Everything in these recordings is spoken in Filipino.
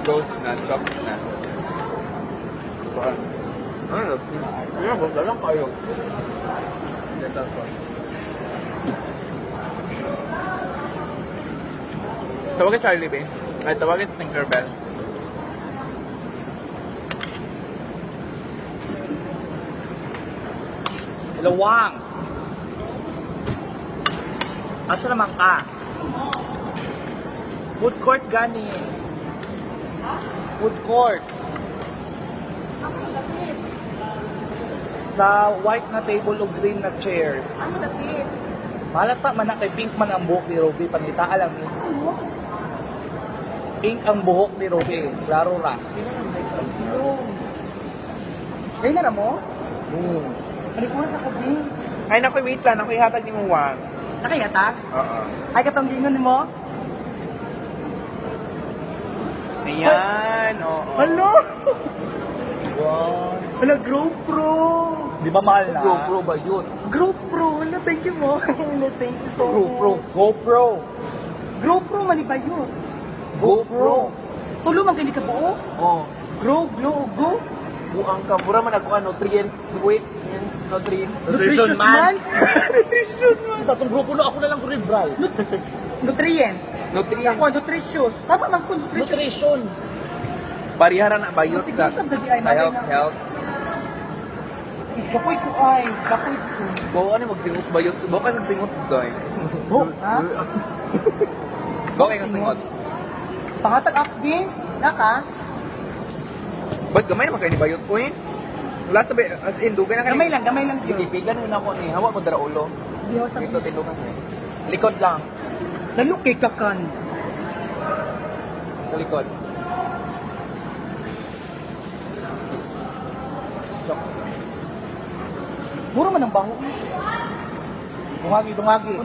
Ghost na, chop na. Ano? Ano? Basta lang kayo. Dito po. Tawagin Charlie ba? Ay, tawagin Tinkerbell. Lawang. Asa naman ka? Food court gani. Food court. Sa white na table o green na chairs. Ano na pin? Malata man na kay pink man ang buhok ni Ruby. Panita alam ni. Pink ang buhok ni Ruby. Klaro ra. Kaya na mo? Ano ko sa kubing? Ay, naku, wait lang. Ako ihatag ni mo Wang. Nakayata? Oo. Ay katanggingan mo? Ayan, oo. Ano? Wow. Wala, GoPro! Di ba mahal na? GoPro ba yun? GoPro! Wala, thank you mo. Wala, thank you so much. GoPro. GoPro, mali ba yun? GoPro. Tulo man kayo ka buo? Oo. Grow, glow, go? Buang ka. Pura man ako, nutrients. Wait, nutrients. Nutrition man. Nutrition man! Sa itong grupo na ako na lang ko rin, bro. Nutrients. Nutrients. Ako, nutritious. Tama man ko, nutritious. Nutrition. Parihara na ba yun? Sige, isang gabi ay malay Health, na. health. Kapoy ko ay, kapoy ko. Bawa ano magsingot ba yun? Bawa ka nagsingot doy. Bo, ha? Bawa ka nagsingot. Pangatag Axbing? Naka? Ba't gamay naman kayo ni Bayot ko eh? Wala sabi, as in, dugay na kayo. Gamay lang yun. Ipigan mo na ako ni. Hawa mo dara ulo. Hindi ako sabi. Dito, tindugan mo. Likod lang. Lalo kay kakan. Sa likod. Muro man ang baho. Dungagi.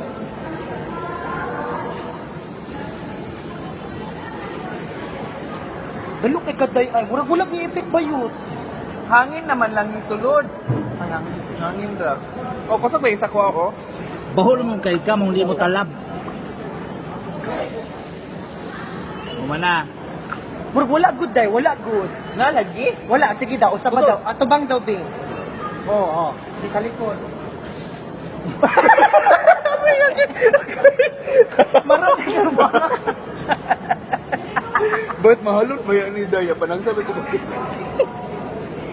Lalo kay kaday ay. Murag-ulag ni effect ba yun? Hangin naman lang yung sulod. Hangin ra. O, kusog ba isa ko ako? Bahol mo kay ka, mong mo talab. Umana. Murag wala good day, wala good. Nalagi? Wala, sige daw, usap ba Good. daw? Atubang daw, be. Oo, si sa likod. Marami ka ba? Ba't mahalot ba yan ni Daya? Panang sabi ko ba?